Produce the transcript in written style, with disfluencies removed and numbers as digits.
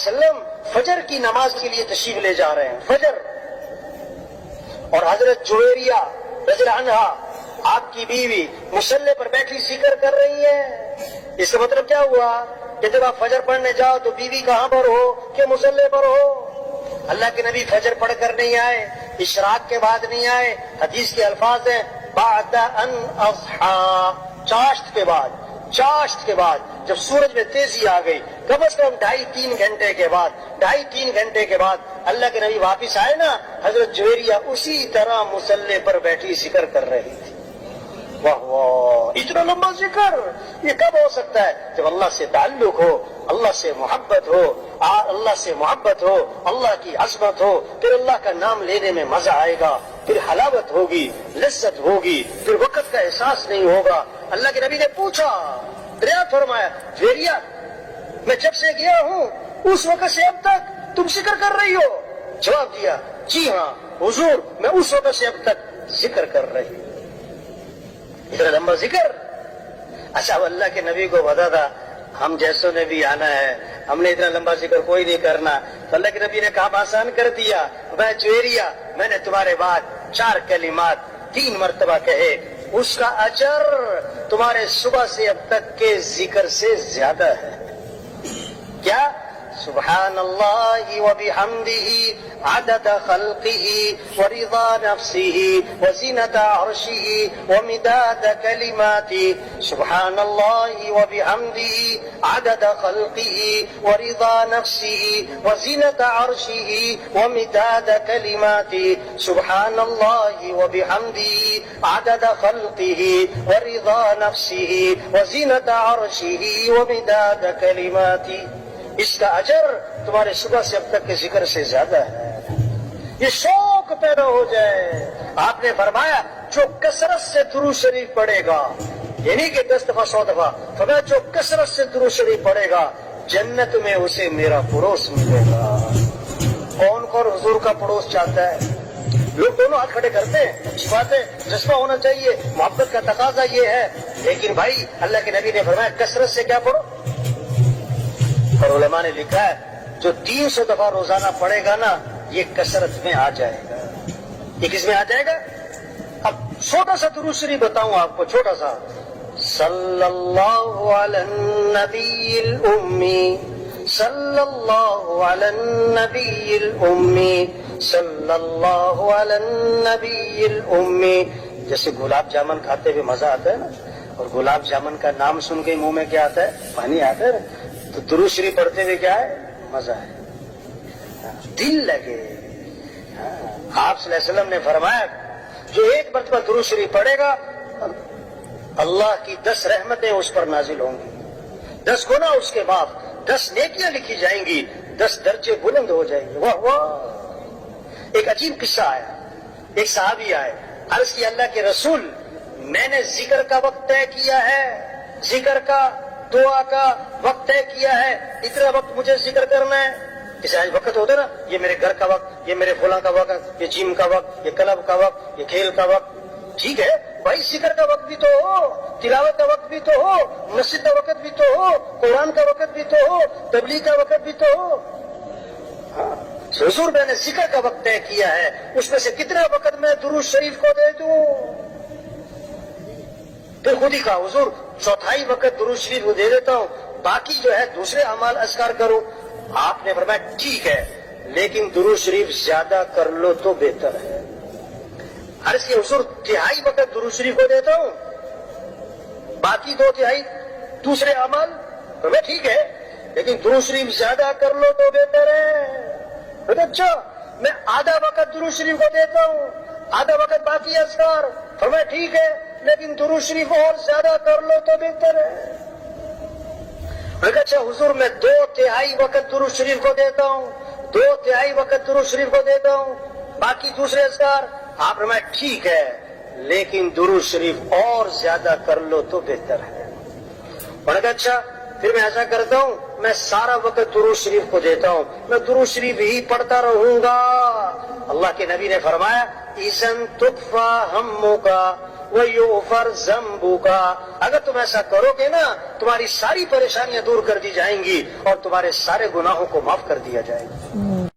وسلم فجر کی نماز کے لیے تشریف لے جا رہے ہیں، فجر، اور حضرت جویریہ رضی اللہ عنہا آپ کی بیوی مصلی پر بیٹھی ذکر کر رہی ہے۔ اس کا مطلب کیا ہوا کہ جب آپ فجر پڑھنے جاؤ تو بیوی کہاں پر ہو کہ مصلی پر ہو؟ اللہ کے نبی فجر پڑھ کر نہیں آئے، اشراق کے بعد نہیں آئے، حدیث کے الفاظ ہیں بعد ان اضحیٰ، چاشت کے بعد جب سورج میں تیزی آ گئی، کم از کم 2.5-3 گھنٹے کے بعد اللہ کے نبی واپس آئے نا، حضرت جویریہ اسی طرح مصلی پر بیٹھی ذکر کر رہی تھی۔ واہ واہ، اتنا لمبا ذکر یہ کب ہو سکتا ہے؟ جب اللہ سے تعلق ہو، اللہ سے محبت ہو، اللہ کی عظمت ہو، پھر اللہ کا نام لینے میں مزہ آئے گا، پھر حلاوت ہوگی، لذت ہوگی، پھر وقت کا احساس نہیں ہوگا۔ اللہ کے نبی نے پوچھا، دریافت فرمایا، جویریہ میں جب سے گیا ہوں اس وقت سے اب تک تم ذکر کر رہی ہو؟ جواب دیا، جی ہاں حضور، میں اس وقت سے اب تک ذکر کر رہی ہوں۔ اتنا لمبا ذکر؟ اچھا، اب اللہ کے نبی کو بتا تھا ہم جیسوں نے بھی آنا ہے، ہم نے اتنا لمبا ذکر کوئی نہیں کرنا، تو اللہ کے نبی نے کام آسان کر دیا، میں جویریہ میں نے تمہارے بعد 4 کلمات 3 مرتبہ کہے، اس کا اجر تمہارے صبح سے اب تک کے ذکر سے زیادہ ہے۔ کیا؟ سبحان اللہ وبحمدہ عدد خلقہ ورضا نفسہ وزینۃ عرشہ ومداد کلماتہ۔ سبحان اللہ وبحمدہ عدد خلقہ ورضا نفسہ وزینۃ عرشہ ومداد کلماتہ۔ سبحان اللہ وبحمدہ عدد خلقہ ورضا نفسہ وزینۃ عرشہ ومداد کلماتہ۔ اس کا اجر تمہارے صبح سے اب تک کے ذکر سے زیادہ ہے۔ یہ شوق پیدا ہو جائے۔ آپ نے فرمایا جو کثرت سے درود شریف پڑھے گا، یعنی کہ 10 دفعہ 100 دفعہ، فرمایا جو کثرت سے درود شریف پڑھے گا جنت میں اسے میرا پڑوس ملے گا۔ کون کون حضور کا پڑوس چاہتا ہے؟ لوگ دونوں ہاتھ کھڑے کرتے ہیں، اچھی بات ہے، جذبہ ہونا چاہیے، محبت کا تقاضا یہ ہے، لیکن بھائی اللہ کے نبی نے فرمایا کثرت سے کیا پڑھو؟ اور علماء نے لکھا ہے جو 300 دفعہ روزانہ پڑھے گا نا یہ کثرت میں آ جائے گا۔ یہ کس میں آ جائے گا؟ اب چھوٹا سا درود شریف بتاؤں آپ کو، چھوٹا سا، صلی اللہ علی النبی الامی، صلی اللہ علی النبی الامی، صلی اللہ علی النبی الامی۔ جیسے گلاب جامن کھاتے ہوئے مزہ آتا ہے نا، اور گلاب جامن کا نام سن کے منہ میں کیا آتا ہے؟ پانی آتا ہے نا، تو درود شریف پڑھتے ہوئے کیا ہے؟ مزہ ہے، دل لگے۔ آپ صلی اللہ علیہ وسلم نے فرمایا جو 1 مرتبہ درود شریف پڑھے گا اللہ کی 10 رحمتیں اس پر نازل ہوں گی، 10 گناہ اس کے بعد، 10 نیکیاں لکھی جائیں گی، 10 درجے بلند ہو جائیں گے۔ واہ واہ۔ ایک عجیب قصہ آیا، ایک صحابی آئے، عرض کی اللہ کے رسول میں نے ذکر کا وقت طے کیا ہے، ذکر کا دعا کا وقت طے کیا ہے، اتنا وقت مجھے ذکر کرنا ہے۔ جیسے آج وقت ہوتا ہے نا، یہ میرے گھر کا وقت، یہ میرے فلاں کا وقت، یہ جم کا وقت، یہ کلب کا وقت، یہ کھیل کا وقت۔ ٹھیک ہے بھائی، ذکر کا وقت بھی تو ہو، تلاوت کا وقت بھی تو ہو، مسجد کا وقت بھی تو ہو، قرآن کا وقت بھی تو ہو، تبلیغ کا وقت بھی تو ہو۔ حضور میں نے ذکر کا وقت طے کیا ہے، اس میں سے کتنا وقت میں درود شریف کو دے دوں؟ پھر خود ہی کہا حضور 1/4 وقت درود شریف کو دے دیتا ہوں، باقی جو ہے دوسرے اعمال اذکار کروں۔ آپ نے فرمایا ٹھیک ہے، لیکن درود شریف زیادہ کر لو تو بہتر ہے۔ عرض کی حضور 1/3 وقت درود شریف کو دیتا ہوں، باقی 2/3 دوسرے اعمال۔ فرمایا ٹھیک ہے، لیکن درود شریف زیادہ کر لو تو بہتر ہے۔ اچھا میں آدھا وقت درود شریف کو دیتا ہوں، آدھا وقت باقی اذکار۔ فرمایا ٹھیک ہے، لیکن درود شریف اور زیادہ کر لو تو بہتر ہے۔ اچھا حضور میں 2/3 وقت درود شریف کو دیتا ہوں، 2/3 وقت درود شریف کو دیتا ہوں، باقی دوسرے اذکار۔ آپ فرمایا ٹھیک ہے، لیکن درود شریف اور زیادہ کر لو تو بہتر ہے۔ اور اچھا پھر میں ایسا کرتا ہوں، میں سارا وقت درود شریف کو دیتا ہوں، میں درود شریف ہی پڑھتا رہوں گا۔ اللہ کے نبی نے فرمایا اذن تکفی ہمک وَيُغْفَرْ ذَنْبُكَ. اگر تم ایسا کرو گے نا تمہاری ساری پریشانیاں دور کر دی جائیں گی اور تمہارے سارے گناہوں کو معاف کر دیا جائے گا.